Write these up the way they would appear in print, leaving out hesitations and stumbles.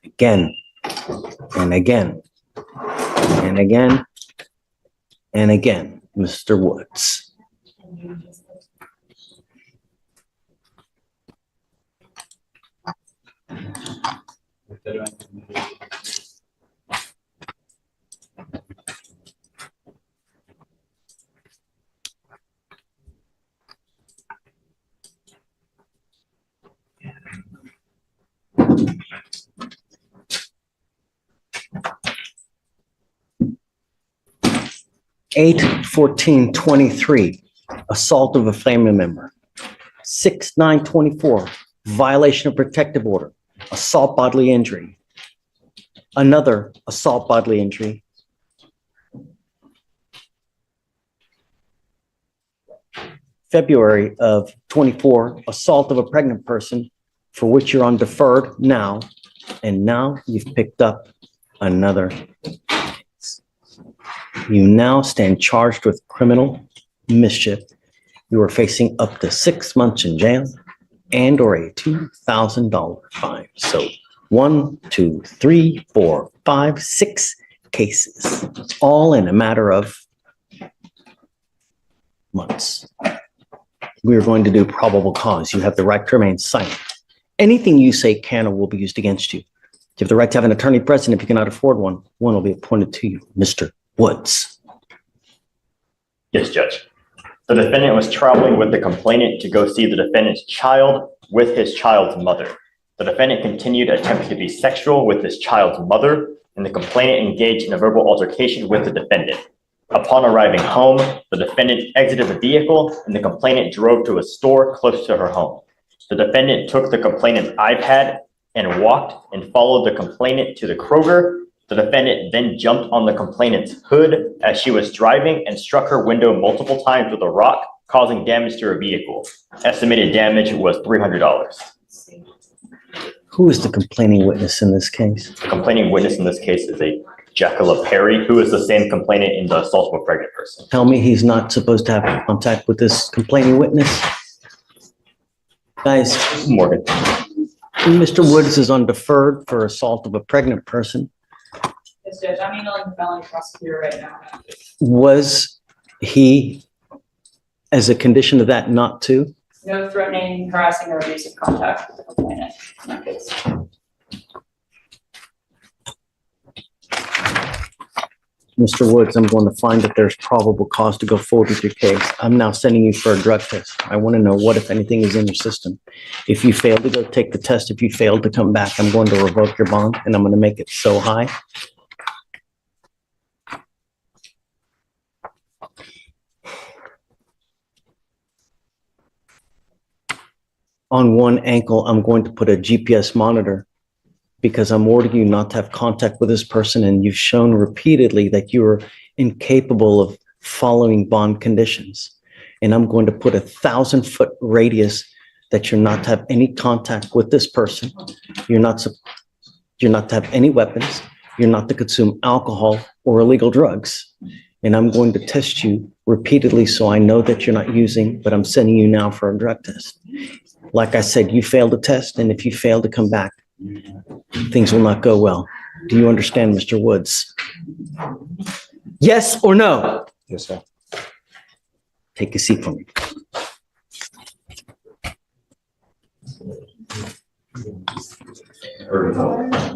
Again, and again, and again, and again, Mr. Woods. Eight 14-23, assault of a family member. 6-9-24, violation of protective order, assault bodily injury. Another assault bodily injury. February of 24, assault of a pregnant person for which you're on deferred now, and now you've picked up another. You now stand charged with criminal mischief. You are facing up to 6 months in jail and or a $2,000 fine. So 1, 2, 3, 4, 5, 6 cases, all in a matter of months. We are going to do probable cause. You have the right to remain silent. Anything you say can or will be used against you. You have the right to have an attorney present. If you cannot afford one, one will be appointed to you. Mr. Woods. Yes, Judge. The defendant was traveling with the complainant to go see the defendant's child with his child's mother. The defendant continued attempting to be sexual with his child's mother, and the complainant engaged in a verbal altercation with the defendant. Upon arriving home, the defendant exited the vehicle and the complainant drove to a store close to her home. The defendant took the complainant's iPad and walked and followed the complainant to the Kroger. The defendant then jumped on the complainant's hood as she was driving and struck her window multiple times with a rock, causing damage to her vehicle. Estimated damage was $300. Who is the complaining witness in this case? The complaining witness in this case is a Jacqueline Perry, who is the same complainant in the assault of a pregnant person. Tell me he's not supposed to have contact with this complaining witness? Guys, Morgan. Mr. Woods is on deferred for assault of a pregnant person. Yes, Judge, I'm emailing the felony prosecutor right now. Was he, as a condition of that, not to? No threatening, harassing, or abusive contact with the complainant in that case. Mr. Woods, I'm going to find that there's probable cause to go forward with your case. I'm now sending you for a drug test. I want to know what, if anything, is in your system. If you fail to go take the test, if you fail to come back, I'm going to revoke your bond and I'm going to make it so high. On one ankle, I'm going to put a GPS monitor because I'm ordering you not to have contact with this person, and you've shown repeatedly that you are incapable of following bond conditions. And I'm going to put a 1,000-foot radius that you're not to have any contact with this person. You're not to have any weapons. You're not to consume alcohol or illegal drugs. And I'm going to test you repeatedly so I know that you're not using, but I'm sending you now for a drug test. Like I said, you failed the test, and if you fail to come back, things will not go well. Do you understand, Mr. Woods? Yes or no? Yes, sir. Take a seat for me.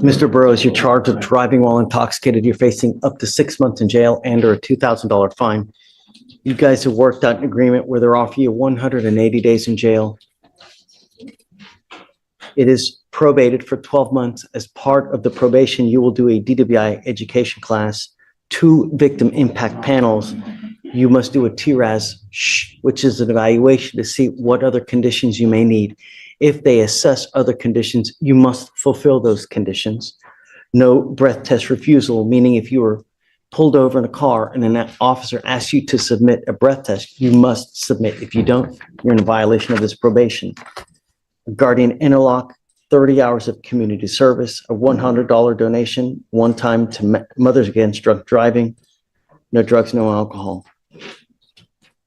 Mr. Burrows, you're charged with driving while intoxicated. You're facing up to 6 months in jail and or a $2,000 fine. You guys have worked out an agreement where they're offering you 180 days in jail. It is probated for 12 months. As part of the probation, you will do a DWI education class, 2 victim impact panels. You must do a TRAS, which is an evaluation to see what other conditions you may need. If they assess other conditions, you must fulfill those conditions. No breath test refusal, meaning if you were pulled over in a car and an officer asks you to submit a breath test, you must submit. If you don't, you're in violation of this probation. Guardian interlock, 30 hours of community service, a $100 donation, one time to Mothers Against Drunk Driving, no drugs, no alcohol.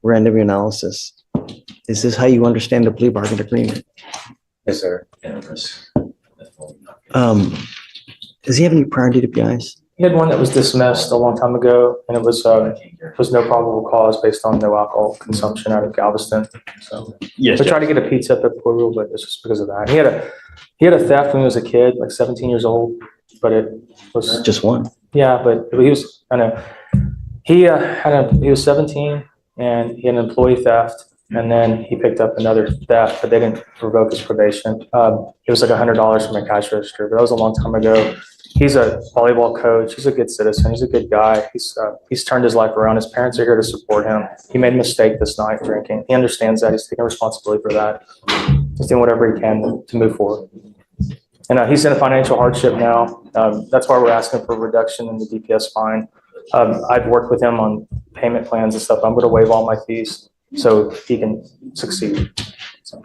Random analysis. Is this how you understand the plea bargain agreement? Yes, sir. Does he have any prior DWIs? He had one that was dismissed a long time ago, and it was no probable cause based on no alcohol consumption out of Galveston. So Yes, we tried Judge. to get a pizza at Courtroom, but it's just because of that. He had a theft when he was a kid, like 17 years old, but it was Just one. yeah. But he was I know he he was 17 and he had an employee theft, and then he picked up another theft, but they didn't revoke his probation. It was like $100 from a cash register, but that was a long time ago. He's a volleyball coach. He's a good citizen. He's a good guy. He's turned his life around. His parents are here to support him. He made a mistake this night drinking. He understands that. He's taking responsibility for that. He's doing whatever he can to move forward. And he's in a financial hardship now. That's why we're asking for a reduction in the DPS fine. I've worked with him on payment plans and stuff. I'm going to waive all my fees so he can succeed. So.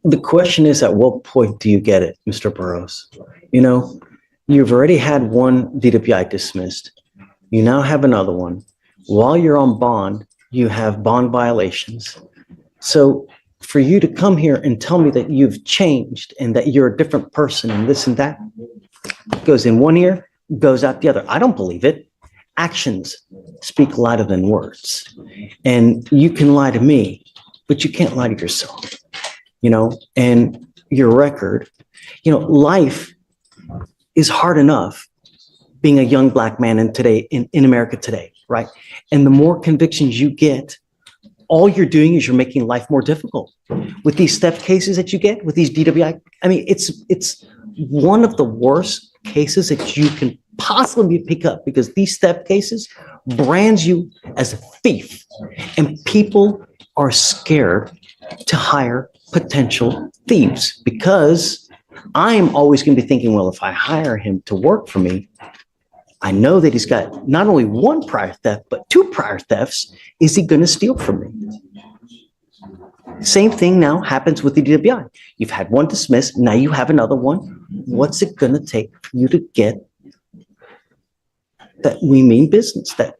The question is, at what point do you get it, Mr. Burrows? You know, you've already had one DWI dismissed. You now have another one. While you're on bond, you have bond violations. So for you to come here and tell me that you've changed and that you're a different person and this and that goes in one ear, goes out the other. I don't believe it. Actions speak louder than words. And you can lie to me, but you can't lie to yourself, you know, and your record. You know, life is hard enough being a young Black man in America today, right? And the more convictions you get, all you're doing is you're making life more difficult. With these theft cases that you get, with these DWI, I mean, it's one of the worst cases that you can possibly pick up, because these theft cases brands you as a thief, and people are scared to hire potential thieves, because I'm always going to be thinking, well, if I hire him to work for me, I know that he's got not only one prior theft, but two prior thefts. Is he going to steal from me? Same thing now happens with the DWI. You've had one dismissed. Now you have another one. What's it going to take for you to get that we mean business, that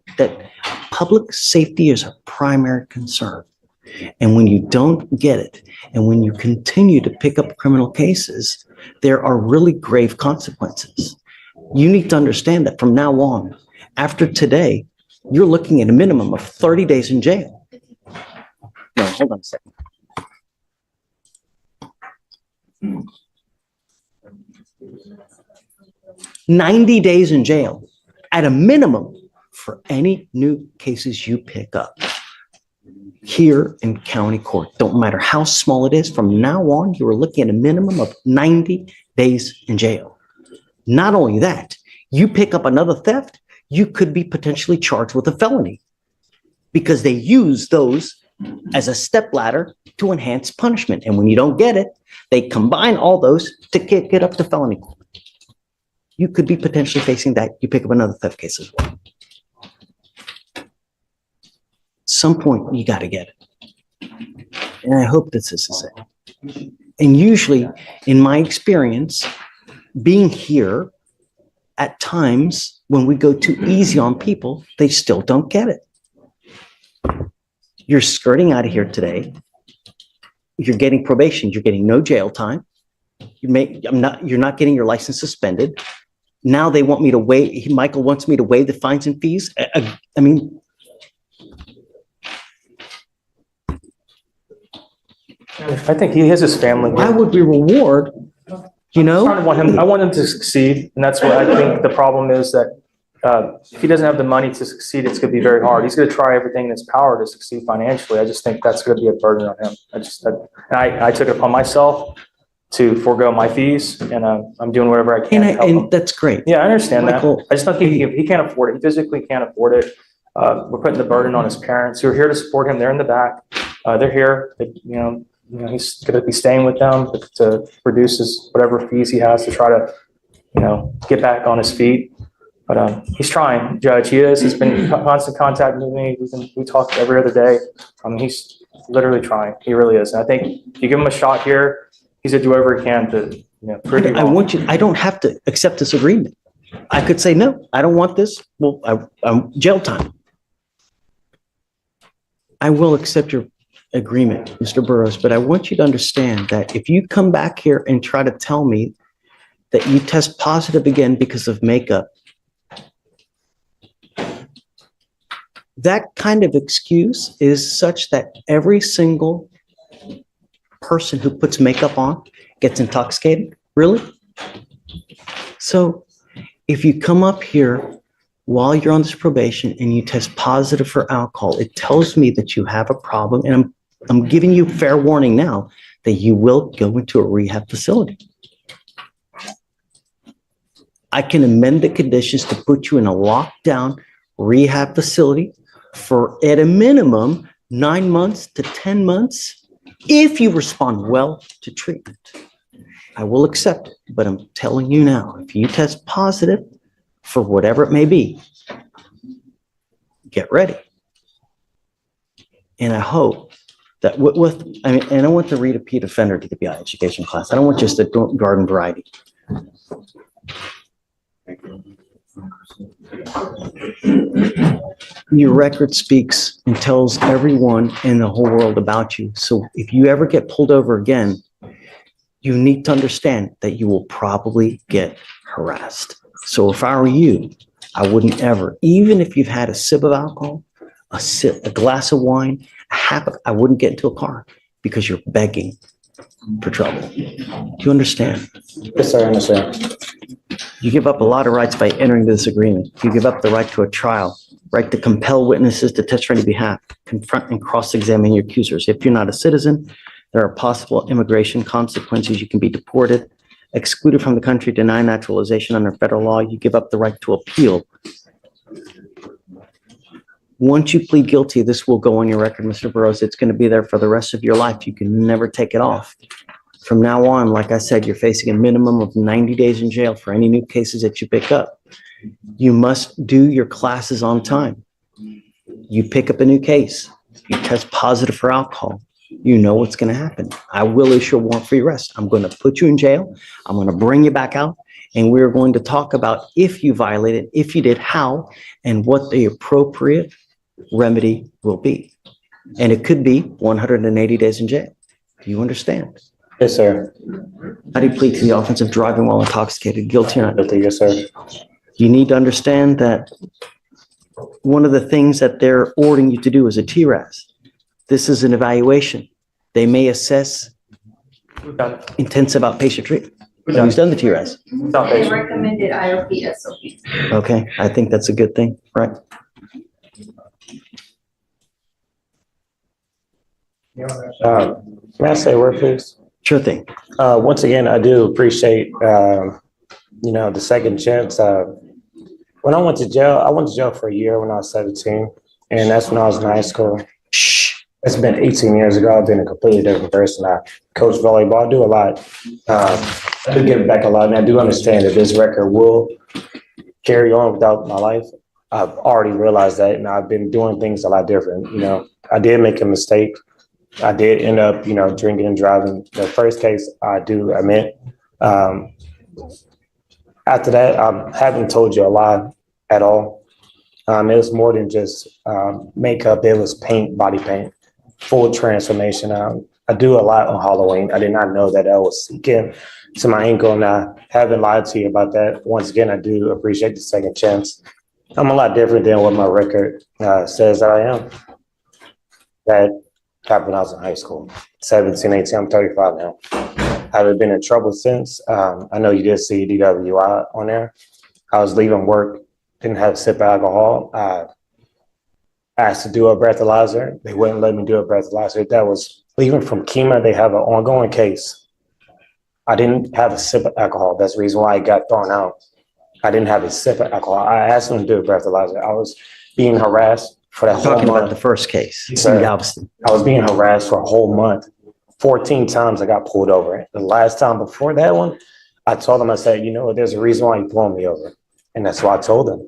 public safety is our primary concern? And when you don't get it, and when you continue to pick up criminal cases, there are really grave consequences. You need to understand that from now on, after today, you're looking at a minimum of 30 days in jail. No, hold on a second. $90 days in jail at a minimum for any new cases you pick up here in county court. Don't matter how small it is, from now on, you are looking at a minimum of 90 days in jail. Not only that, you pick up another theft, you could be potentially charged with a felony, because they use those as a stepladder to enhance punishment. And when you don't get it, they combine all those to get up to felony court. You could be potentially facing that. You pick up another theft case as well. At some point, you got to get it. And I hope this is the same. And usually, in my experience, being here, at times when we go too easy on people, they still don't get it. You're skirting out of here today. You're getting probation. You're getting no jail time. You're not getting your license suspended. Now they want me to waive. Michael wants me to waive the fines and fees. I mean, I think he has his family. why would we reward? You know, I want him to succeed, and that's what I think the problem is, that if he doesn't have the money to succeed, it's going to be very hard. He's going to try everything in his power to succeed financially. I just think that's going to be a burden on him. I took it upon myself to forego my fees, and I'm doing whatever I can to help him. And that's great. Yeah, I understand Michael, that. I just don't think he can't afford it. He physically can't afford it. We're putting the burden on his parents who are here to support him. They're in the back. They're here. He's going to be staying with them to produce whatever fees he has to try to, get back on his feet. But he's trying, Judge. He is. He's been in constant contact with me. We talk every other day. He's literally trying. He really is. And I think if you give him a shot here, he's going to do whatever he can to, prove you wrong. I don't have to accept this agreement. I could say, no, I don't want this. Well, I'm jail time. I will accept your agreement, Mr. Burrows, but I want you to understand that if you come back here and try to tell me that you test positive again because of makeup, that kind of excuse is such that every single person who puts makeup on gets intoxicated? Really? So if you come up here while you're on this probation and you test positive for alcohol, it tells me that you have a problem. And I'm giving you fair warning now that you will go into a rehab facility. I can amend the conditions to put you in a lockdown rehab facility for, at a minimum, 9 months to 10 months, if you respond well to treatment. I will accept it, but I'm telling you now, if you test positive for whatever it may be, get ready. And I hope that and I want to read a repeat offender to the education class. I don't want just a garden variety. Your record speaks and tells everyone in the whole world about you. So if you ever get pulled over again, you need to understand that you will probably get harassed. So if I were you, I wouldn't ever, even if you've had a sip of alcohol, a glass of wine, I wouldn't get into a car because you're begging for trouble. Do you understand? Yes, sir, I understand. You give up a lot of rights by entering this agreement. You give up the right to a trial, right to compel witnesses to testify on your behalf, confront and cross-examine your accusers. If you're not a citizen, there are possible immigration consequences. You can be deported, excluded from the country, denied naturalization under federal law. You give up the right to appeal. Once you plead guilty, this will go on your record, Mr. Burrows. It's going to be there for the rest of your life. You can never take it off. From now on, like I said, you're facing a minimum of 90 days in jail for any new cases that you pick up. You must do your classes on time. You pick up a new case, you test positive for alcohol, you know what's going to happen. I will issue a warrant for your arrest. I'm going to put you in jail. I'm going to bring you back out. And we're going to talk about if you violated, if you did, how, and what the appropriate remedy will be. And it could be 180 days in jail. Do you understand? Yes, sir. How do you plead to the offense of driving while intoxicated? Guilty or not? Guilty, yes, sir. You need to understand that one of the things that they're ordering you to do is a TRAS. This is an evaluation. They may assess We've done it. intensive outpatient treatment. We've done Who's it. done the TRAS? It's They outpatient. recommended IOP SOP. Okay, I think that's a good thing, right? May I say a word, please? Sure thing. Once again, I do appreciate, the second chance. When I went to jail for a year when I was 17, and that's when I was in high school. Shh. It's been 18 years ago. I've been a completely different person. I coach volleyball. I do a lot. I do give back a lot, and I do understand that this record will carry on without my life. I've already realized that, and I've been doing things a lot different. I did make a mistake. I did end up, drinking and driving. The first case, I do admit. After that, I haven't told you a lie at all. It was more than just makeup. It was paint, body paint, full transformation. I do a lot on Halloween. I did not know that I was seeking to my ankle, and I haven't lied to you about that. Once again, I do appreciate the second chance. I'm a lot different than what my record says that I am. That happened when I was in high school, 17, 18, I'm 35 now. I haven't been in trouble since. I know you did see DWI on there. I was leaving work, didn't have a sip of alcohol. I asked to do a breathalyzer. They wouldn't let me do a breathalyzer. That was leaving from Kima. They have an ongoing case. I didn't have a sip of alcohol. That's the reason why I got thrown out. I didn't have a sip of alcohol. I asked them to do a breathalyzer. I was being harassed for that whole Talking about the month. first case in Sir. Galveston. I was being harassed for a whole month. 14 times I got pulled over. The last time before that one, I told them, I said, there's a reason why you pulled me over. And that's why I told them.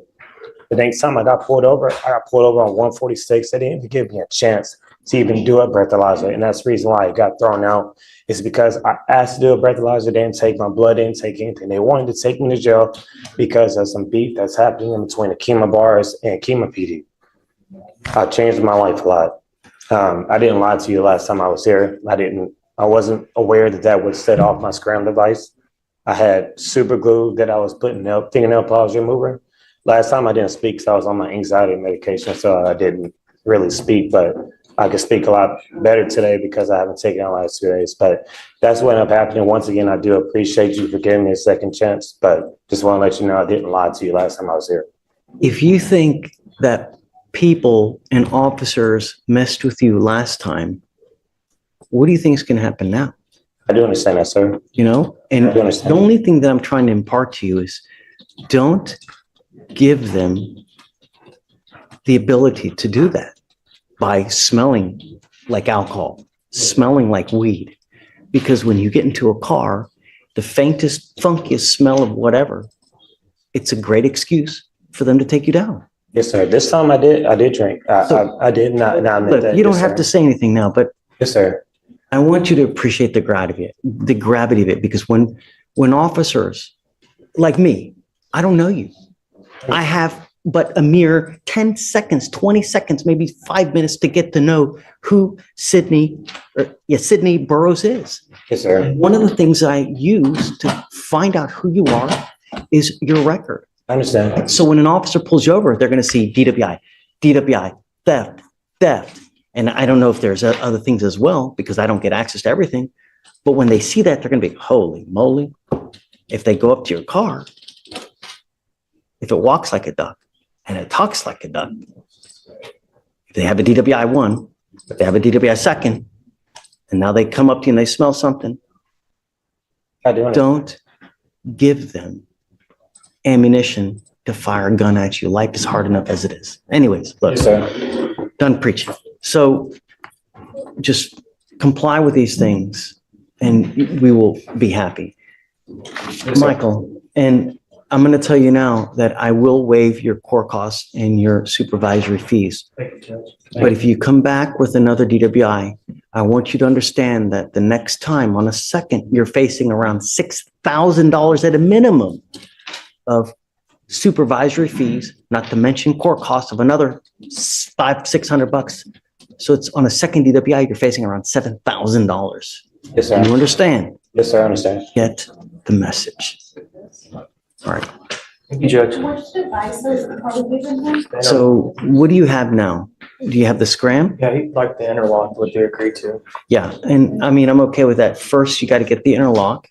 The next time I got pulled over on 146. They didn't even give me a chance to even do a breathalyzer. And that's the reason why I got thrown out. It's because I asked to do a breathalyzer. They didn't take my blood, they didn't take anything. They wanted to take me to jail because of some beef that's happening in between the Kima bars and Kima PD. I changed my life a lot. I didn't lie to you last time I was here. I wasn't aware that would set off my scram device. I had super glue that I was putting up, fingernail polish remover. Last time I didn't speak because I was on my anxiety medication, so I didn't really speak, but I could speak a lot better today because I haven't taken it the last 2 days. But that's what ended up happening. Once again, I do appreciate you for giving me a second chance, but just want to let you know I didn't lie to you last time I was here. If you think that people and officers messed with you last time, what do you think is going to happen now? I do understand that, sir. You know, and I do understand. the only thing that I'm trying to impart to you is don't give them the ability to do that by smelling like alcohol, smelling like weed. Because when you get into a car, the faintest, funkiest smell of whatever, it's a great excuse for them to take you down. Yes, sir. This time I did drink. I did not. Look, you don't have to say anything now, but Yes, sir. I want you to appreciate the gravity of it, because when officers like me, I don't know you. I have but a mere 10 seconds, 20 seconds, maybe 5 minutes to get to know who Sydney Burroughs is. Yes, sir. One of the things I use to find out who you are is your record. I understand. So when an officer pulls you over, they're going to see DWI, theft. And I don't know if there's other things as well, because I don't get access to everything. But when they see that, they're going to be, holy moly. If they go up to your car, if it walks like a duck and it talks like a duck, if they have a DWI 1, if they have a DWI 2nd, and now they come up to you and they smell something, I do understand. don't give them ammunition to fire a gun at you. Life is hard enough as it is. Anyways, look, Yes, sir. done preaching. So just comply with these things and we will be happy. Yes, sir. Michael, and I'm going to tell you now that I will waive your court costs and your supervisory fees. Thank you, Judge. But if you come back with another DWI, I want you to understand that the next time on a second, you're facing around $6,000 at a minimum of supervisory fees, not to mention court costs of another $500-600. So it's on a second DWI, you're facing around $7,000. Yes, sir. You understand? Yes, sir. I understand. Get the message. All right. Thank you, Judge. Which devices are we given him? So what do you have now? Do you have the scram? Yeah, he liked the interlock, what they agreed to. Yeah. And I mean, I'm okay with that. First, you got to get the interlock.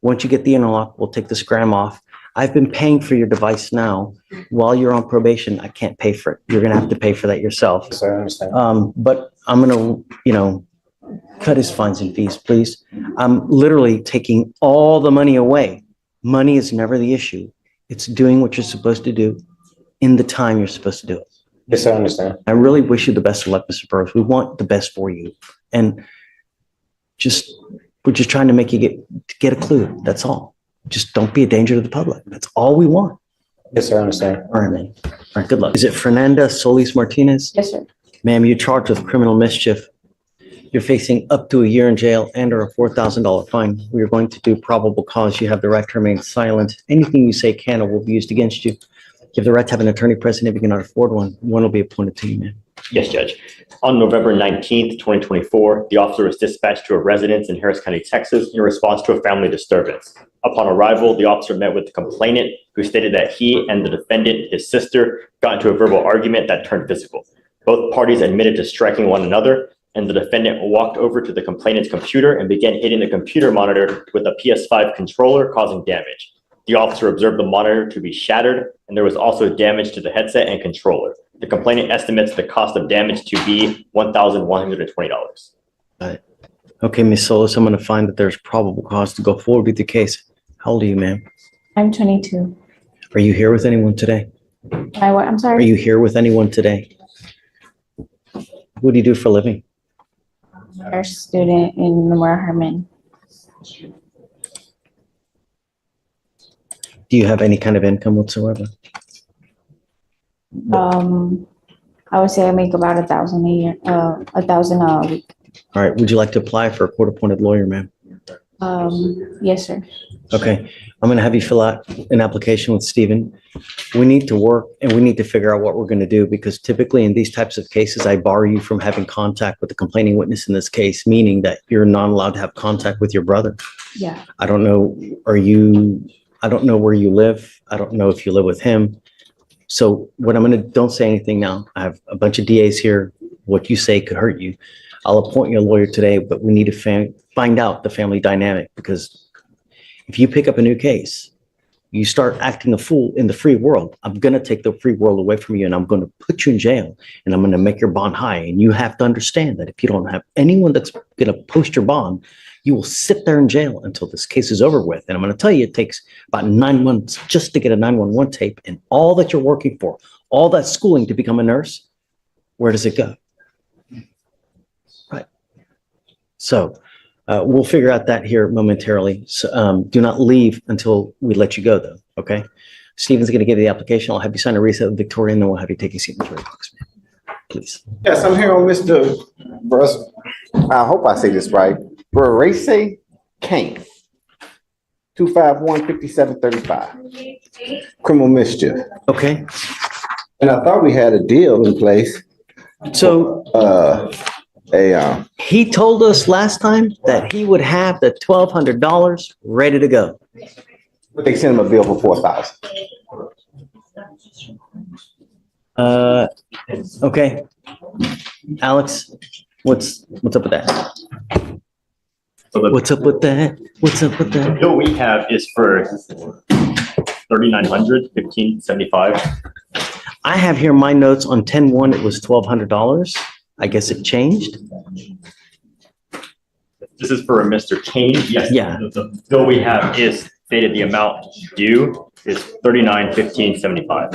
Once you get the interlock, we'll take the scram off. I've been paying for your device now. While you're on probation, I can't pay for it. You're going to have to pay for that yourself. Yes, sir. I understand. But I'm going to, cut his fines and fees, please. I'm literally taking all the money away. Money is never the issue. It's doing what you're supposed to do in the time you're supposed to do it. Yes, sir. I understand. I really wish you the best of luck, Mr. Burroughs. We want the best for you. And we're just trying to make you get a clue. That's all. Just don't be a danger to the public. That's all we want. Yes, sir. I understand. All right, man. All right, good luck. Is it Fernanda Solis Martinez? Yes, sir. Ma'am, you're charged with criminal mischief. You're facing up to a year in jail and or a $4,000 fine. We are going to do probable cause. You have the right to remain silent. Anything you say can or will be used against you. You have the right to have an attorney present if you cannot afford one. One will be appointed to you, ma'am. Yes, Judge. On November 19th, 2024, the officer was dispatched to a residence in Harris County, Texas, in response to a family disturbance. Upon arrival, the officer met with the complainant, who stated that he and the defendant, his sister, got into a verbal argument that turned physical. Both parties admitted to striking one another, and the defendant walked over to the complainant's computer and began hitting the computer monitor with a PS5 controller, causing damage. The officer observed the monitor to be shattered, and there was also damage to the headset and controller. The complainant estimates the cost of damage to be $1,120. Okay, Ms. Solis, I'm going to find that there's probable cause to go forward with the case. How old are you, ma'am? I'm 22. Are you here with anyone today? I'm Are sorry. you here with anyone today? What do you do for a living? Nurse student in Memorial Herman. Do you have any kind of income whatsoever? I would say I make about 1,000 a year, 1,000 a week. All right, would you like to apply for a court-appointed lawyer, ma'am? Yes, sir. Okay, I'm gonna have you fill out an application with Stephen. We need to work and we need to figure out what we're gonna do because typically in these types of cases, I bar you from having contact with the complaining witness in this case, meaning that you're not allowed to have contact with your brother. Yeah. I don't know, I don't know where you live. I don't know if you live with him. So what I'm gonna, don't say anything now. I have a bunch of DAs here. What you say could hurt you. I'll appoint you a lawyer today, but we need to find out the family dynamic because if you pick up a new case, you start acting a fool in the free world, I'm going to take the free world away from you and I'm going to put you in jail and I'm going to make your bond high. And you have to understand that if you don't have anyone that's going to post your bond, you will sit there in jail until this case is over with. And I'm going to tell you, it takes about 9 months just to get a 911 tape and all that you're working for, all that schooling to become a nurse. Where does it go? Right. So, we'll figure out that here momentarily. So, do not leave until we let you go, though. Okay. Stephen's going to give you the application. I'll have you sign a reset with Victoria, and then we'll have you take a seat in the jury box, man. Please. Yes, I'm here on Mr. I hope I say this right. Barace Kane, 251-5735. Criminal mischief. Okay. And I thought we had a deal in place. So he told us last time that he would have the $1,200 ready to go. They sent him a bill for 4,000. Okay. Alex, what's up with that? So the What's up with that? What's up with that? bill we have is for 3,900, 1575. I have here my notes on 10/1, it was $1,200. I guess it changed. This is for Mr. Kane. Yes. Yeah. The bill we have is stated the amount due is 39,1575.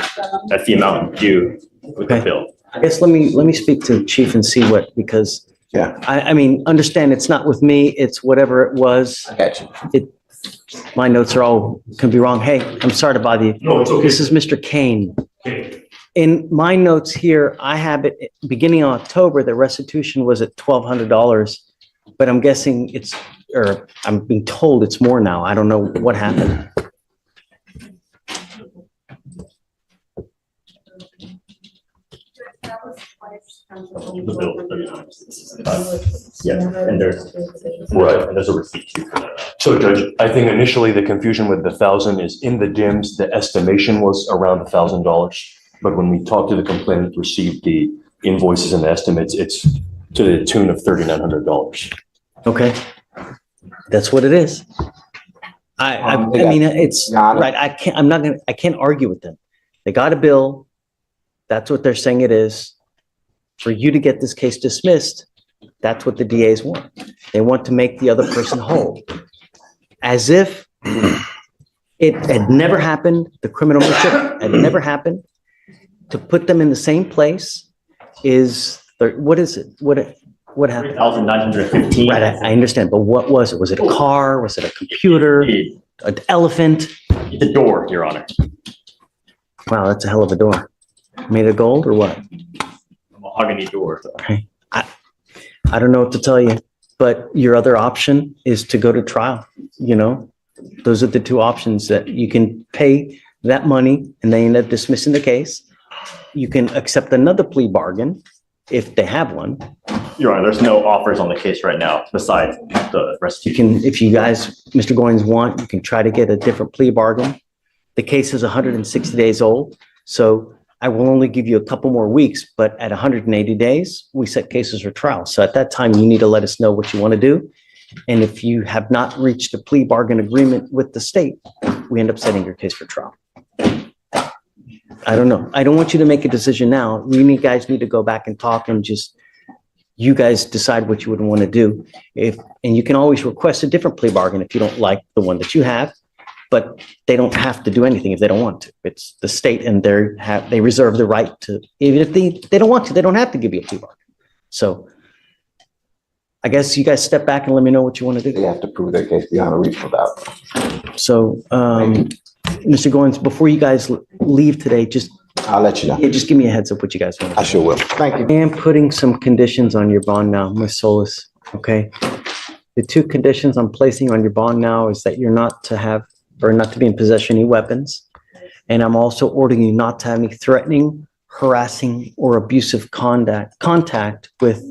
That's the amount due with the Okay. bill. I guess let me speak to Chief and see what, because Yeah, I mean, understand it's not with me, it's whatever it was. I got you. My notes are all, can be wrong. Hey, I'm sorry to bother you. No, it's okay. This is Mr. Kane. In my notes here, I have it beginning of October, the restitution was at $1,200, but I'm guessing it's, or I'm being told it's more now. I don't know what happened. The bill is 39,1575. Yeah, and there's a receipt too for that. So Judge, I think initially the confusion with the 1,000 is in the DIMS, the estimation was around $1,000. But when we talked to the complainant, received the invoices and the estimates, it's to the tune of $3,900. Okay. That's what it is. I mean, it's, right, I can't argue with them. They got a bill. That's what they're saying it is. For you to get this case dismissed, that's what the DAs want. They want to make the other person whole. As if it had never happened, the criminal mischief had never happened. To put them in the same place is, what is it? What happened? 3,915. Right, I understand, but what was it? Was it a car? Was it a computer? An elephant? The door, Your Honor. Wow, that's a hell of a door. Made of gold or what? A mahogany door. I don't know what to tell you, but your other option is to go to trial, you know? Those are the two options that you can pay that money and they end up dismissing the case. You can accept another plea bargain if they have one. Your Honor, there's no offers on the case right now besides the You restitution. can, if you guys, Mr. Goins want, you can try to get a different plea bargain. The case is 160 days old, so I will only give you a couple more weeks, but at 180 days, we set cases for trial. So at that time, you need to let us know what you want to do. And if you have not reached a plea bargain agreement with the state, we end up setting your case for trial. I don't know. I don't want you to make a decision now. You guys need to go back and talk and just, you guys decide what you would want to do. And you can always request a different plea bargain if you don't like the one that you have, but they don't have to do anything if they don't want to. It's the state and they reserve the right to, even if they don't want to, they don't have to give you a plea bargain. So I guess you guys step back and let me know what you want to They do. have to prove their case beyond a reasonable doubt. So, Mr. Goins, before you guys leave today, just I'll let you know. just give me a heads up what you guys want to I do. sure will. Thank you. I am putting some conditions on your bond now, Ms. Solis, okay? The two conditions I'm placing on your bond now is that you're not to have, or not to be in possession of any weapons. And I'm also ordering you not to have any threatening, harassing, or abusive contact with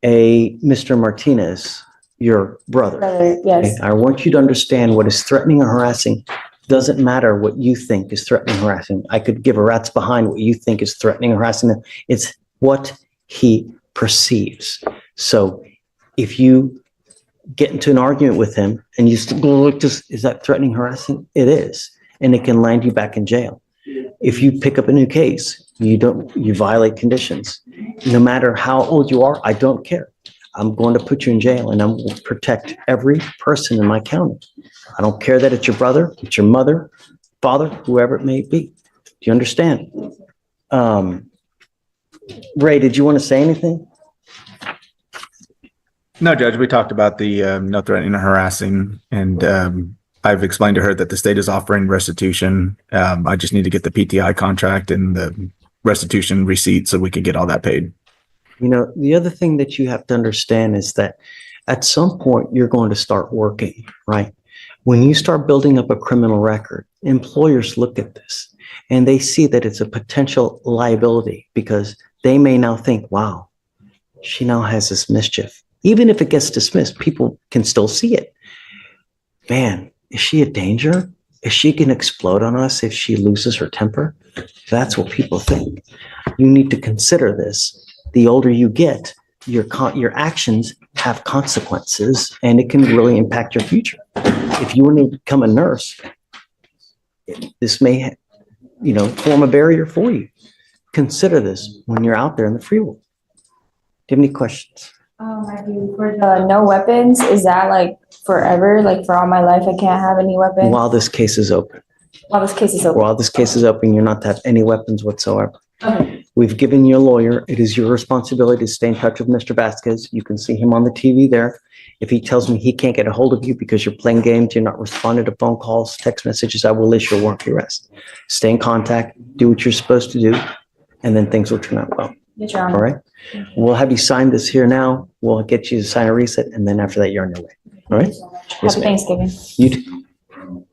a Mr. Martinez, your brother. Brother, yes. I want you to understand what is threatening or harassing. Doesn't matter what you think is threatening or harassing. I could give a rat's behind what you think is threatening or harassing. It's what he perceives. So if you get into an argument with him and you still go like this, is that threatening, harassing? It is. And it can land you back in jail. If you pick up a new case, you violate conditions. No matter how old you are, I don't care. I'm going to put you in jail and I'm going to protect every person in my county. I don't care that it's your brother, it's your mother, father, whoever it may be. Do you understand? Ray, did you want to say anything? No, Judge, we talked about the no threatening or harassing, and I've explained to her that the state is offering restitution. I just need to get the PTI contract and the restitution receipt so we can get all that paid. You know, the other thing that you have to understand is that at some point you're going to start working, right? When you start building up a criminal record, employers look at this and they see that it's a potential liability because they may now think, wow, she now has this mischief. Even if it gets dismissed, people can still see it. Man, is she a danger? Is she going to explode on us if she loses her temper? That's what people think. You need to consider this. The older you get, your actions have consequences, and it can really impact your future. If you want to become a nurse, this may, form a barrier for you. Consider this when you're out there in the free world. Do you have any questions? I do. For the no weapons, is that like forever? Like for all my life, I can't have any weapons? While this case is open. While this case is open. While this case is open, you're not to have any weapons whatsoever. Okay. We've given you a lawyer. It is your responsibility to stay in touch with Mr. Vasquez. You can see him on the TV there. If he tells me he can't get a hold of you because you're playing games, you're not responding to phone calls, text messages, I will issue a warrant for arrest. Stay in contact, do what you're supposed to do, and then things will turn out well. Yes, Your Honor. All right? We'll have you sign this here now. We'll get you to sign a reset, and then after that, you're on your way. All right? Yes, Happy ma'am. Thanksgiving. You too.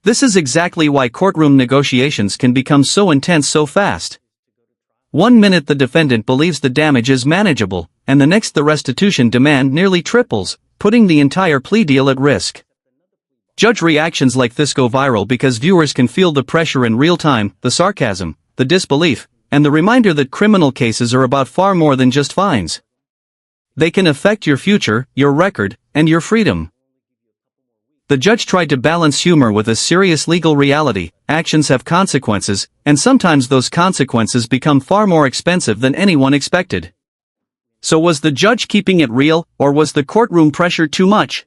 This is exactly why courtroom negotiations can become so intense so fast. 1 minute the defendant believes the damage is manageable, and the next the restitution demand nearly triples, putting the entire plea deal at risk. Judge reactions like this go viral because viewers can feel the pressure in real time, the sarcasm, the disbelief, and the reminder that criminal cases are about far more than just fines. They can affect your future, your record, and your freedom. The judge tried to balance humor with a serious legal reality. Actions have consequences, and sometimes those consequences become far more expensive than anyone expected. So was the judge keeping it real, or was the courtroom pressure too much?